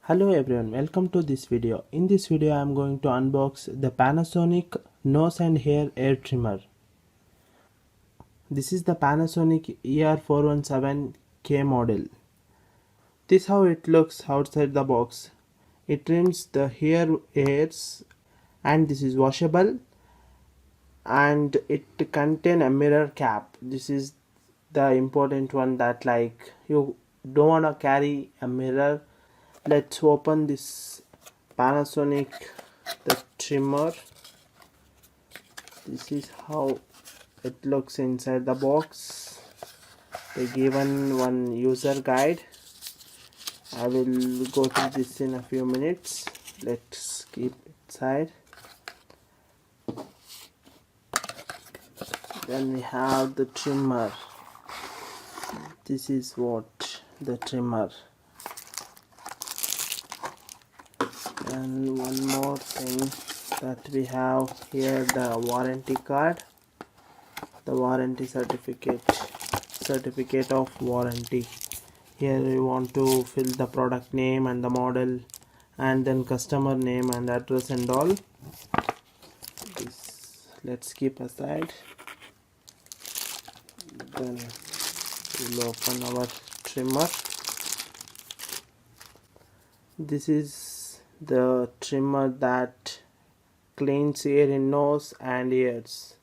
Hello everyone, welcome to this video. In this video I am going to unbox the Panasonic nose and hair air trimmer. This is the Panasonic ER417K model. This is how it looks outside the box. It trims the hair hairs and this is washable and it contains a mirror cap. This is the important one, that like you don't want to carry a mirror. Let's open this Panasonic the trimmer. This is how it looks inside the box. They given one user guide. I will go through this in a few minutes. Let's keep it aside. Then we have the trimmer. This is what the trimmer. And one more thing that we have here, the warranty card, the warranty certificate of warranty. Here you want to fill the product name and the model and then customer name and address and all. This let's keep aside. Then we'll open our trimmer. This is the trimmer that cleans air in nose and ears.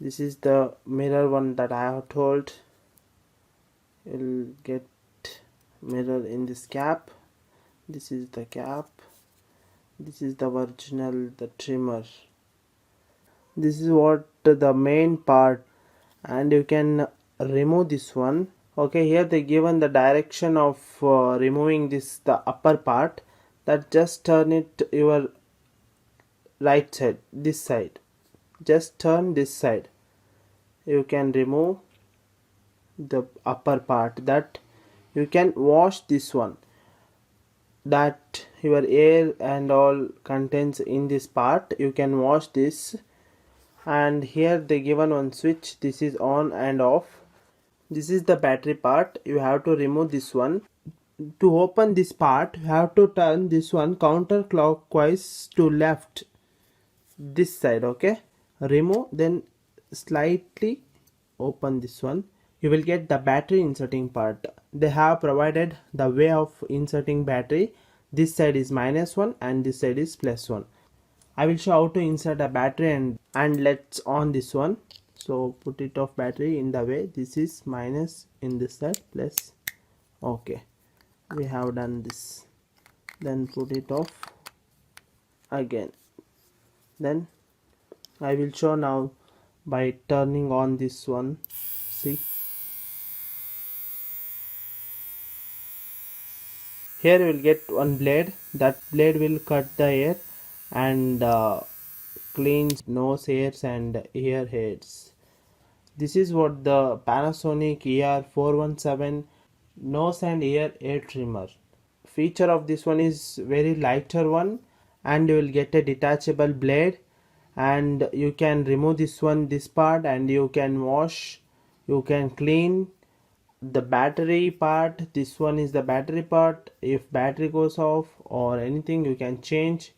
This is the mirror one that I have told. You'll get mirror in this cap. This is the cap. This is the original the trimmer. This is what the main part, and you can remove this one. Okay, here they given the direction of removing this, the upper part, that just turn it your right side, this side, just turn this side. You can remove the upper part, that you can wash this one, that your air and all contains in this part. You can wash this, and here they given one switch. This is on and off. This is the battery part. You have to remove this one. To open this part, you have to turn this one counterclockwise to left, this side. Okay, remove, then slightly open this one. You will get the battery inserting part. They have provided the way of inserting battery. This side is -1 and this side is +1. I will show how to insert a battery and let's on this one. So put it off battery in the way. This is minus in this side, plus. Okay, we have done this. Then put it off again. Then I will show now by turning on this one. See, here you will get one blade. That blade will cut the air and cleans nose hairs and ear hairs. This is what the Panasonic ER417 nose and ear air trimmer. Feature of this one is very lighter one, and you will get a detachable blade, and you can remove this part, and you can wash, you can clean the battery part. This one is the battery part. If battery goes off or anything, you can change.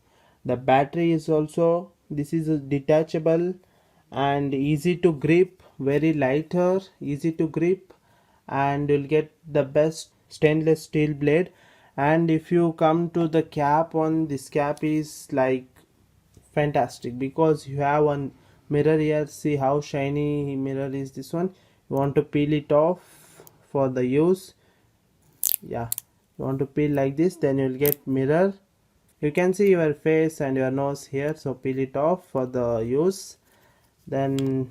The battery is also, this is a detachable and easy to grip, very lighter, easy to grip, and you'll get the best stainless steel blade. And if you come to the cap on, this cap is like fantastic, because you have one mirror here. See how shiny mirror is this one. You want to peel it off for the use. Yeah, you want to peel like this, then you'll get mirror. You can see your face and your nose here, so peel it off for the use. Then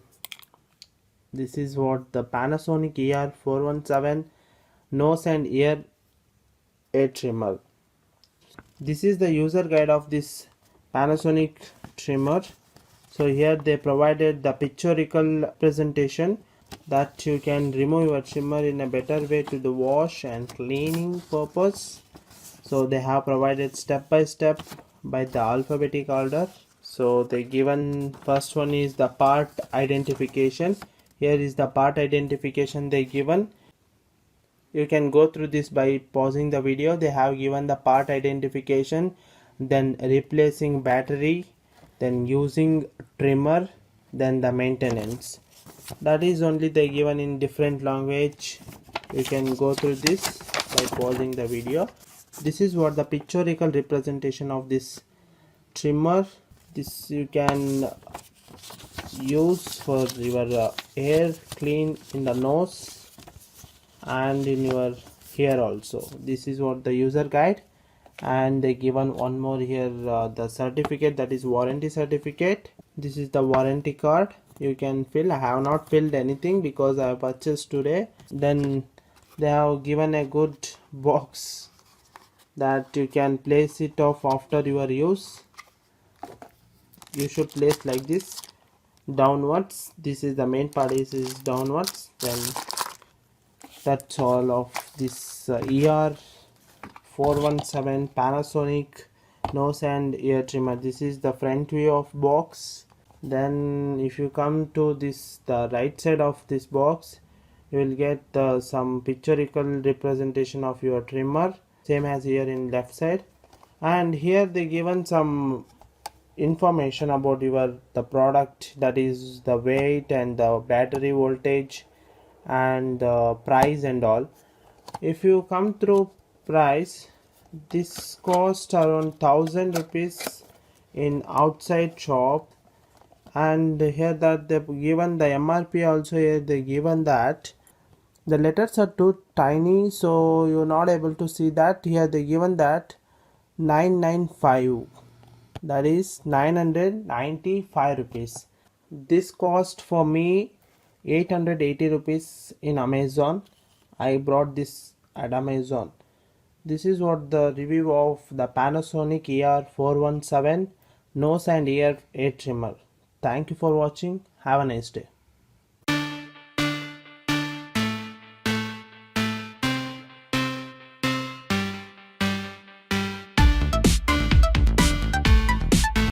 this is what the Panasonic ER417 nose and ear air trimmer. This is the user guide of this Panasonic trimmer. So here they provided the pictorial presentation, that you can remove your trimmer in a better way to the wash and cleaning purpose. So they have provided step by step by the alphabetic order. So they given first one is the part identification. Here is the part identification they given. You can go through this by pausing the video. They have given the part identification, then replacing battery, then using trimmer, then the maintenance. That is only they given in different language. You can go through this by pausing the video. This is what the pictorial representation of this trimmer. This you can use for your air clean in the nose and in your hair also. This is what the user guide, and they given one more here, the certificate, that is warranty certificate. This is the warranty card. You can fill. I have not filled anything because I purchased today. Then they have given a good box that you can place it off after your use. You should place like this, downwards. This is the main part, is downwards. Then that's all of this ER417 Panasonic nose and ear trimmer. This is the front view of box. Then if you come to this, the right side of this box, you will get some pictorial representation of your trimmer, same as here in left side. And here they given some information about the product, that is the weight and the battery voltage and the price and all. If you come through price, this cost around 1000 rupees in outside shop, and here that they've given the MRP also. Here they given that the letters are too tiny, so you're not able to see that. Here they given that 995, that is 995 rupees. This cost for me 880 rupees in Amazon. I brought this at Amazon. This is what the review of the Panasonic ER417 nose and ear trimmer. Thank you for watching. Have a nice day.